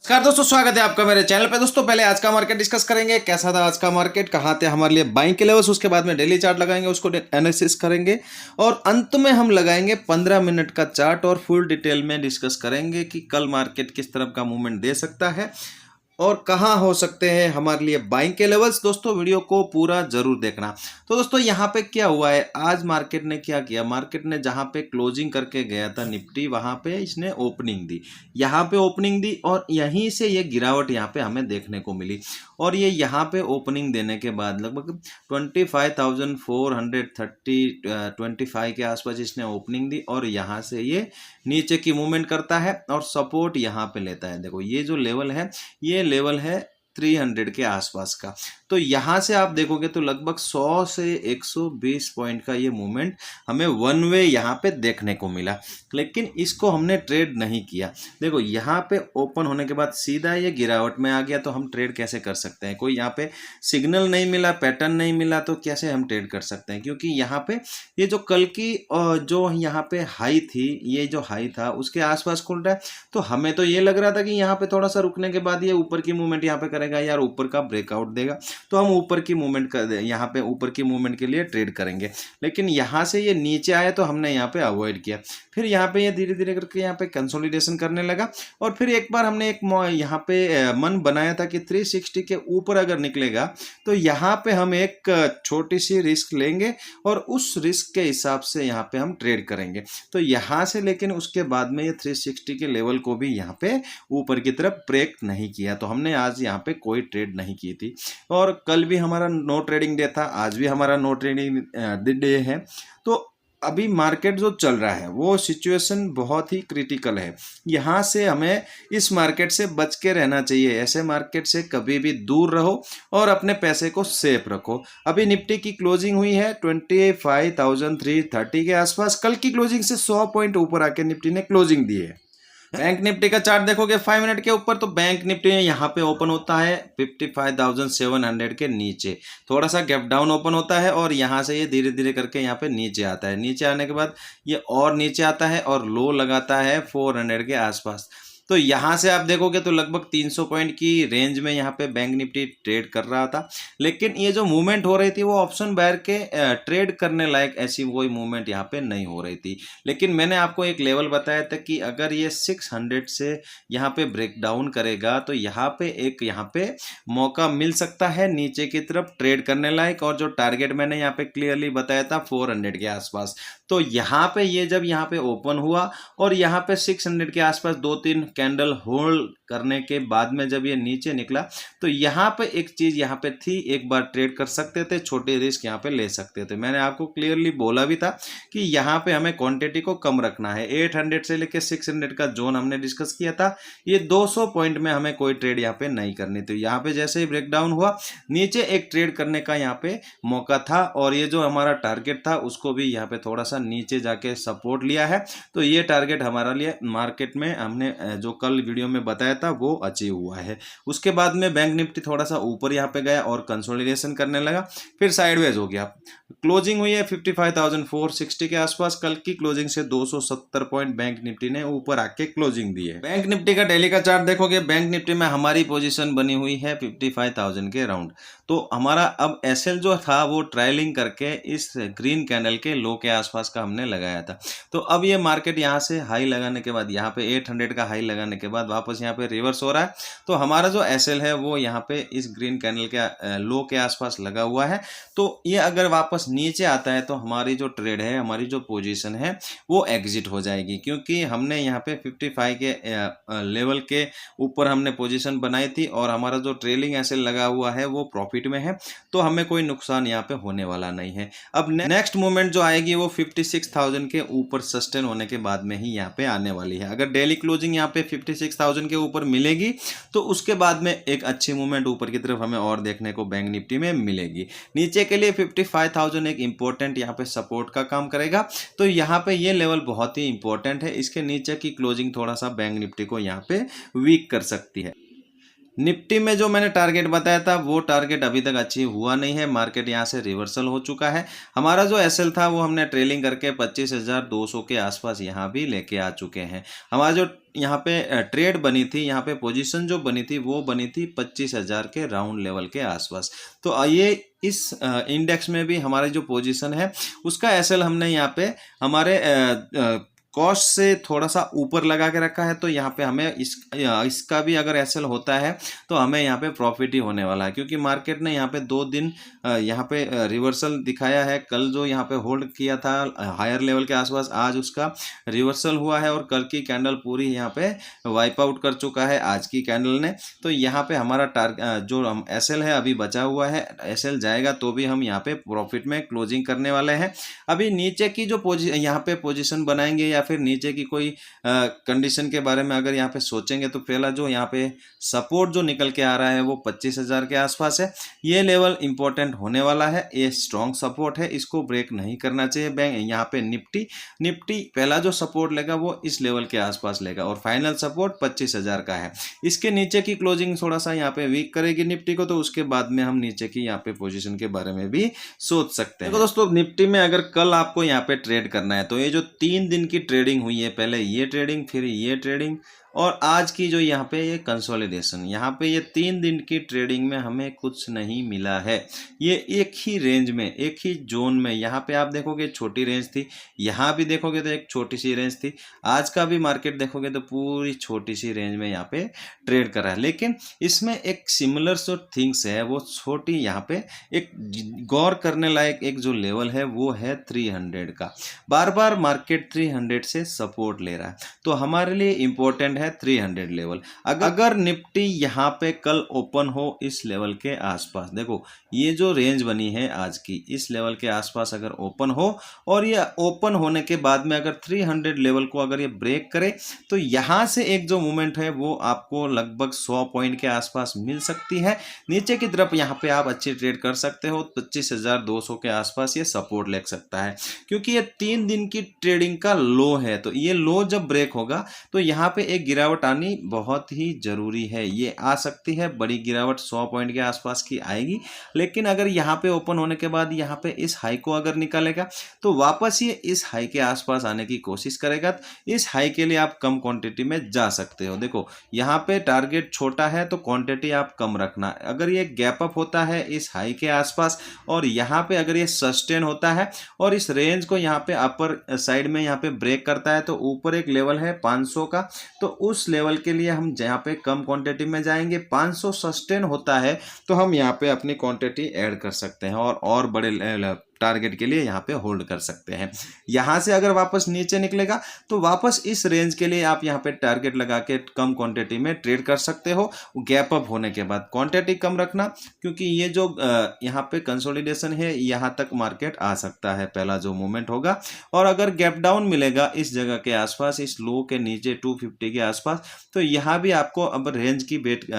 नमस्कार दोस्तों, स्वागत है आपका मेरे चैनल पे। दोस्तों पहले आज का मार्केट डिस्कस करेंगे, कैसा था आज का मार्केट, कहाँ थे हमारे लिए बाइंग के लेवल्स, उसके बाद में डेली चार्ट लगाएंगे, उसको एनालिसिस करेंगे और अंत में हम लगाएंगे 15 मिनट का चार्ट और फुल डिटेल में डिस्कस करेंगे कि कल मार्केट किस तरफ का मूवमेंट दे सकता है और कहाँ हो सकते हैं हमारे लिए बाइंग के लेवल्स। दोस्तों वीडियो को पूरा जरूर देखना। तो दोस्तों यहाँ पे क्या हुआ है, आज मार्केट ने क्या किया, मार्केट ने जहाँ पे क्लोजिंग करके गया था निफ्टी, वहाँ पे इसने ओपनिंग दी, यहाँ पे ओपनिंग दी और यहीं से ये गिरावट यहाँ पे हमें देखने को मिली। और ये यहाँ पे ओपनिंग देने के बाद लगभग 25,425 के आसपास इसने ओपनिंग दी और यहाँ से ये नीचे की मूवमेंट करता है और सपोर्ट यहाँ पे लेता है। देखो ये जो लेवल है, ये लेवल है 300 के आसपास का। तो यहाँ से आप देखोगे तो लगभग 100 से 120 पॉइंट का ये मूवमेंट हमें वन वे यहाँ पे देखने को मिला, लेकिन इसको हमने ट्रेड नहीं किया। देखो यहाँ पे ओपन होने के बाद सीधा ये गिरावट में आ गया, तो हम ट्रेड कैसे कर सकते हैं, कोई यहाँ पे सिग्नल नहीं मिला, पैटर्न नहीं मिला, तो कैसे हम ट्रेड कर सकते हैं। क्योंकि यहाँ पे ये जो कल की जो यहाँ पे हाई थी, ये जो हाई था उसके आसपास खुल रहा है, तो हमें तो ये लग रहा था कि यहाँ पे थोड़ा सा रुकने के बाद ये ऊपर की मूवमेंट यहाँ पे करेगा यार, ऊपर का ब्रेकआउट देगा, तो हम ऊपर की मूवमेंट कर यहाँ पे ऊपर की मूवमेंट के लिए ट्रेड करेंगे। लेकिन यहाँ से ये नीचे आया तो हमने यहाँ पे अवॉइड किया। फिर यहाँ पे ये धीरे धीरे करके यहाँ पे कंसोलिडेशन करने लगा और फिर एक बार हमने एक यहाँ पे मन बनाया था कि 360 के ऊपर अगर निकलेगा तो यहाँ पे हम एक छोटी सी रिस्क लेंगे और उस रिस्क के हिसाब से यहाँ पे हम ट्रेड करेंगे। तो यहाँ से लेकिन उसके बाद में ये 360 के लेवल को भी यहाँ पे ऊपर की तरफ ब्रेक नहीं किया, तो हमने आज यहाँ पे कोई ट्रेड नहीं की थी। और कल भी हमारा नो ट्रेडिंग डे था, आज भी हमारा नो ट्रेडिंग डे है। तो अभी मार्केट जो चल रहा है वो सिचुएशन बहुत ही क्रिटिकल है, यहाँ से हमें इस मार्केट से बच के रहना चाहिए। ऐसे मार्केट से कभी भी दूर रहो और अपने पैसे को सेफ रखो। अभी निफ्टी की क्लोजिंग हुई है 25,330 के आसपास, कल की क्लोजिंग से 100 पॉइंट ऊपर आके निफ्टी ने क्लोजिंग दी है। बैंक निफ्टी का चार्ट देखोगे 5 मिनट के ऊपर, तो बैंक निफ्टी यहाँ पे ओपन होता है 55,700 के नीचे, थोड़ा सा गैप डाउन ओपन होता है और यहाँ से ये धीरे धीरे करके यहाँ पे नीचे आता है। नीचे आने के बाद ये और नीचे आता है और लो लगाता है 400 के आसपास। तो यहाँ से आप देखोगे तो लगभग 300 पॉइंट की रेंज में यहाँ पे बैंक निफ्टी ट्रेड कर रहा था, लेकिन ये जो मूवमेंट हो रही थी वो ऑप्शन बायर के ट्रेड करने लायक ऐसी कोई मूवमेंट यहाँ पे नहीं हो रही थी। लेकिन मैंने आपको एक लेवल बताया था कि अगर ये 600 से यहाँ पे ब्रेक डाउन करेगा तो यहाँ पे एक यहाँ पे मौका मिल सकता है नीचे की तरफ ट्रेड करने लायक, और जो टारगेट मैंने यहाँ पे क्लियरली बताया था 400 के आसपास। तो यहाँ पे ये जब यहाँ पे ओपन हुआ और यहाँ पे 600 के आसपास 2-3 कैंडल होल्ड करने के बाद में जब ये नीचे निकला, तो यहाँ पे एक चीज यहाँ पे थी, एक बार ट्रेड कर सकते थे, छोटे रिस्क यहाँ पे ले सकते थे। मैंने आपको क्लियरली बोला भी था कि यहाँ पे हमें क्वांटिटी को कम रखना है। 800 से लेके 600 का जोन हमने डिस्कस किया था, ये 200 पॉइंट में हमें कोई ट्रेड यहाँ पे नहीं करनी। तो यहाँ पे जैसे ही ब्रेकडाउन हुआ नीचे एक ट्रेड करने का यहाँ पे मौका था, और ये जो हमारा टारगेट था उसको भी यहाँ पे थोड़ा सा नीचे जाके सपोर्ट लिया है। तो ये टारगेट हमारा लिए मार्केट में हमने जो कल वीडियो में बताया था वो अचीव हुआ है। उसके बाद में बैंक निफ्टी थोड़ा सा ऊपर यहाँ पे गया और कंसोलिडेशन करने लगा, फिर साइडवेज हो गया। क्लोजिंग हुई है 55,460 के आसपास, कल की क्लोजिंग से 270 पॉइंट बैंक निफ्टी ने ऊपर आके क्लोजिंग दी है। बैंक निफ्टी का डेली का चार्ट देखोगे, बैंक निफ्टी में हमारी पोजीशन बनी हुई है 55,000 के राउंड। तो हमारा अब एसएल जो था वो ट्रायलिंग करके इस ग्रीन कैंडल के लो के आसपास का हमने लगाया था। तो अब ये मार्केट यहाँ से हाई लगाने के बाद, यहाँ पे 800 का हाई लगाने के बाद वापस यहाँ पे रिवर्स हो रहा है। तो हमारा जो एसएल है वो यहाँ पे इस ग्रीन कैंडल के लो के आसपास लगा हुआ है। तो ये अगर वापस नीचे आता है तो हमारी जो ट्रेड है, हमारी जो पोजीशन है वो एग्जिट हो जाएगी, क्योंकि हमने यहाँ पे 55 के लेवल के ऊपर हमने पोजीशन बनाई थी और हमारा जो ट्रेलिंग एसएल लगा हुआ है वो प्रॉफिट में है, तो हमें कोई नुकसान यहाँ पे होने वाला नहीं है। अब नेक्स्ट मूवमेंट जो आएगी वो 56,000 के ऊपर सस्टेन होने के बाद में ही यहाँ पे आने वाली है। अगर डेली क्लोजिंग यहाँ पे 56,000 के ऊपर मिलेगी तो उसके बाद में एक अच्छी मूवमेंट ऊपर की तरफ हमें और देखने को बैंक निफ्टी में मिलेगी। नीचे के लिए 55,000 एक इंपॉर्टेंट यहाँ पे सपोर्ट का काम करेगा, तो यहाँ पे ये लेवल बहुत ही इंपॉर्टेंट है। इसके नीचे की क्लोजिंग थोड़ा सा बैंक निफ्टी को यहाँ पे वीक कर सकती है। निफ्टी में जो मैंने टारगेट बताया था वो टारगेट अभी तक अचीव हुआ नहीं है, मार्केट यहाँ से रिवर्सल हो चुका है। हमारा जो एसएल था वो हमने ट्रेलिंग करके 25,200 के आसपास यहाँ भी लेके आ चुके हैं। हमारा जो यहाँ पे ट्रेड बनी थी, यहाँ पे पोजीशन जो बनी थी वो बनी थी 25,000 के राउंड लेवल के आसपास। तो ये इस इंडेक्स में भी हमारी जो पोजीशन है उसका एसएल हमने यहाँ पे हमारे कॉस्ट से थोड़ा सा ऊपर लगा के रखा है। तो यहाँ पे हमें इसका भी अगर एसएल होता है तो हमें यहाँ पे प्रॉफिट ही होने वाला है, क्योंकि मार्केट ने यहाँ पे 2 दिन यहाँ पे रिवर्सल दिखाया है। कल जो यहाँ पे होल्ड किया था हायर लेवल के आसपास, आज उसका रिवर्सल हुआ है और कल की कैंडल पूरी यहाँ पे वाइप आउट कर चुका है आज की कैंडल ने। तो यहाँ पे हमारा जो हम एसएल है अभी बचा हुआ है, एसएल जाएगा तो भी हम यहाँ पे प्रॉफिट में क्लोजिंग करने वाले हैं। अभी नीचे की जो यहाँ पे पोजिशन बनाएंगे या फिर नीचे की कोई कंडीशन के बारे में अगर यहाँ पे सोचेंगे तो पहला जो यहाँ पे सपोर्ट जो निकल के आ रहा है वो 25,000 के आसपास है। ये लेवल इंपॉर्टेंट होने वाला है, ये स्ट्रॉन्ग सपोर्ट है, इसको ब्रेक नहीं करना चाहिए। बैंक यहाँ पे निफ्टी पहला जो सपोर्ट लेगा वो इस लेवल के आसपास लेगा और फाइनल सपोर्ट 25,000 का है। इसके नीचे की क्लोजिंग थोड़ा सा यहाँ पे वीक करेगी निफ्टी को, तो उसके बाद में हम नीचे की यहाँ पे पोजीशन के बारे में भी सोच सकते हैं। तो दोस्तों निफ्टी में अगर कल आपको यहाँ पे ट्रेड करना है तो ये जो 3 दिन की ट्रेडिंग हुई है, पहले ये ट्रेडिंग फिर ये ट्रेडिंग और आज की जो यहाँ पे ये कंसोलिडेशन, यहाँ पे ये 3 दिन की ट्रेडिंग में हमें कुछ नहीं मिला है। ये एक ही रेंज में, एक ही जोन में, यहाँ पे आप देखोगे छोटी रेंज थी, यहाँ भी देखोगे तो एक छोटी सी रेंज थी। आज का भी मार्केट देखोगे तो पूरी छोटी सी रेंज में यहाँ पे ट्रेड कर रहा है, लेकिन इसमें एक सिमिलर जो थिंग्स है वो छोटी, यहाँ पे एक गौर करने लायक एक जो लेवल है वो है 300 का। बार बार मार्केट 300 से सपोर्ट ले रहा है, तो हमारे लिए इंपॉर्टेंट है 300 लेवल। अगर निफ्टी यहाँ पे कल ओपन हो इस लेवल के आसपास, देखो ये जो रेंज बनी है आज की, इस लेवल के आसपास अगर ओपन हो और ये ओपन होने के बाद में अगर 300 लेवल को अगर ये ब्रेक करे तो यहाँ से एक जो मूवमेंट है वो आपको लगभग 100 पॉइंट के आसपास मिल सकती है। नीचे की तरफ यहाँ पे आप अच्छी ट्रेड कर सकते हो, 25,200 के आसपास ये सपोर्ट ले सकता है, क्योंकि ये 3 दिन की ट्रेडिंग का लो है। तो ये लो जब ब्रेक होगा तो यहाँ पे एक गिरावट आनी बहुत ही जरूरी है। ये आ सकती है, बड़ी गिरावट 100 पॉइंट के आसपास की आएगी, लेकिन अगर यहाँ पे ओपन होने के बाद यहाँ पे इस हाई को अगर निकालेगा तो वापस ये इस हाई के आसपास आने की कोशिश करेगा। इस हाई के लिए आप कम क्वांटिटी में जा सकते हो। देखो यहाँ पे टारगेट छोटा है तो क्वांटिटी आप कम रखना। अगर ये गैप अप होता है इस हाई के आसपास और यहाँ पे अगर ये सस्टेन होता है और इस रेंज को यहाँ पे अपर साइड में यहाँ पे ब्रेक करता है, तो ऊपर एक लेवल है 500 का, तो उस लेवल के लिए हम जहाँ पे कम क्वांटिटी में जाएंगे। 500 सस्टेन होता है तो हम यहाँ पे अपनी क्वांटिटी ऐड कर सकते हैं और बड़े टारगेट के लिए यहाँ पे होल्ड कर सकते हैं। यहाँ से अगर वापस नीचे निकलेगा तो वापस इस रेंज के लिए आप यहाँ पे टारगेट लगा के कम क्वांटिटी में ट्रेड कर सकते हो। गैप अप होने के बाद क्वांटिटी कम रखना, क्योंकि ये जो यहाँ पे कंसोलिडेशन है यहाँ तक मार्केट आ सकता है, पहला जो मूवमेंट होगा। और अगर गैप डाउन मिलेगा इस जगह के आसपास, इस लो के नीचे 250 के आसपास, तो यहाँ भी आपको अब रेंज की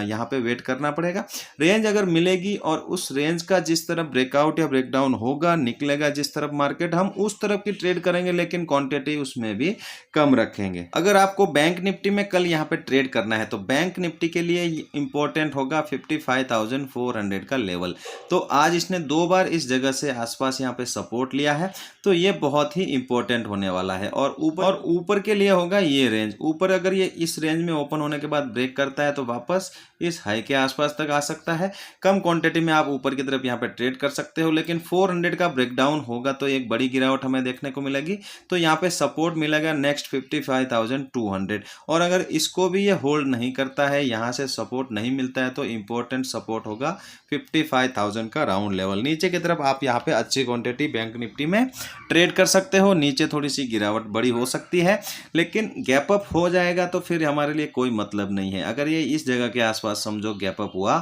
यहाँ पे वेट करना पड़ेगा। रेंज अगर मिलेगी और उस रेंज का जिस तरफ ब्रेकआउट या ब्रेकडाउन होगा, निकलेगा जिस तरफ मार्केट, हम उस तरफ की ट्रेड करेंगे, लेकिन क्वांटिटी उसमें भी कम रखेंगे। अगर आपको बैंक निफ्टी में कल यहाँ पे ट्रेड करना है तो बैंक निफ्टी के लिए इंपॉर्टेंट होगा 55,400 का लेवल। तो आज इसने 2 बार इस जगह से आसपास यहाँ पे सपोर्ट लिया है, तो ये बहुत ही इंपॉर्टेंट होने वाला है। और ऊपर के लिए होगा ये रेंज। ऊपर अगर ये इस रेंज में ओपन होने के बाद ब्रेक करता है तो वापस इस हाई के आसपास तक आ सकता है। कम क्वांटिटी में आप ऊपर की तरफ यहाँ पे ट्रेड कर सकते हो, लेकिन 400 का ब्रेकडाउन होगा तो एक बड़ी गिरावट हमें देखने को मिलेगी। तो यहाँ पे सपोर्ट मिलेगा नेक्स्ट 55,200, और अगर इसको भी ये होल्ड नहीं करता है, यहाँ से सपोर्ट नहीं मिलता है, तो इंपॉर्टेंट सपोर्ट होगा 55,000 का राउंड लेवल। नीचे की तरफ आप यहाँ पे अच्छी क्वांटिटी बैंक निफ्टी में ट्रेड कर सकते हो। नीचे थोड़ी सी गिरावट बड़ी हो सकती है, लेकिन गैप अप हो जाएगा तो फिर हमारे लिए कोई मतलब नहीं है। अगर ये इस जगह के आसपास समझो गैप अप हुआ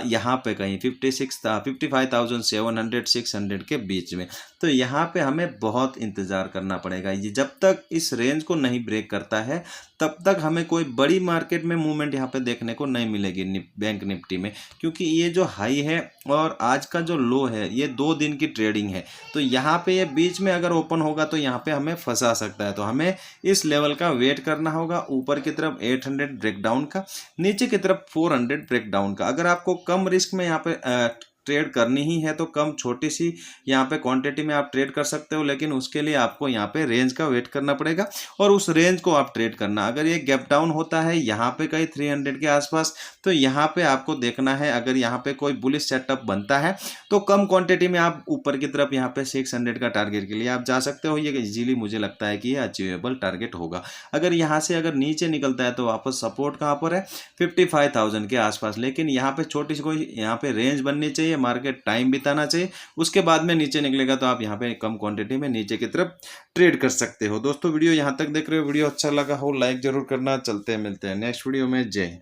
यहाँ पे कहीं 55,700 600 के बीच में। तो यहाँ पे हमें बहुत इंतज़ार करना पड़ेगा। ये जब तक इस रेंज को नहीं ब्रेक करता है तब तक हमें कोई बड़ी मार्केट में मूवमेंट यहाँ पे देखने को नहीं मिलेगी बैंक निफ्टी में, क्योंकि ये जो हाई है और आज का जो लो है ये 2 दिन की ट्रेडिंग है। तो यहाँ पे ये बीच में अगर ओपन होगा तो यहाँ पे हमें फंसा सकता है। तो हमें इस लेवल का वेट करना होगा, ऊपर की तरफ 800 ब्रेकडाउन का, नीचे की तरफ 400 ब्रेकडाउन का। अगर आपको कम रिस्क में यहाँ पे ट्रेड करनी ही है तो कम छोटी सी यहाँ पे क्वांटिटी में आप ट्रेड कर सकते हो, लेकिन उसके लिए आपको यहाँ पे रेंज का वेट करना पड़ेगा और उस रेंज को आप ट्रेड करना। अगर ये गैप डाउन होता है यहाँ पे कहीं 300 के आसपास, तो यहाँ पे आपको देखना है। अगर यहाँ पे कोई बुलिश सेटअप बनता है तो कम क्वांटिटी में आप ऊपर की तरफ यहाँ पे 600 का टारगेट के लिए आप जा सकते हो। ये इजीली मुझे लगता है कि ये अचीवेबल टारगेट होगा। अगर यहाँ से अगर नीचे निकलता है तो वापस सपोर्ट कहाँ पर है 55,000 के आसपास, लेकिन यहाँ पे छोटी सी कोई यहाँ पे रेंज बननी चाहिए, मार्केट टाइम बिताना चाहिए, उसके बाद में नीचे निकलेगा तो आप यहाँ पे कम क्वांटिटी में नीचे की तरफ ट्रेड कर सकते हो। दोस्तों वीडियो यहाँ तक देख रहे हो, वीडियो अच्छा लगा हो लाइक जरूर करना। चलते हैं, मिलते हैं नेक्स्ट वीडियो में। जय हिंद।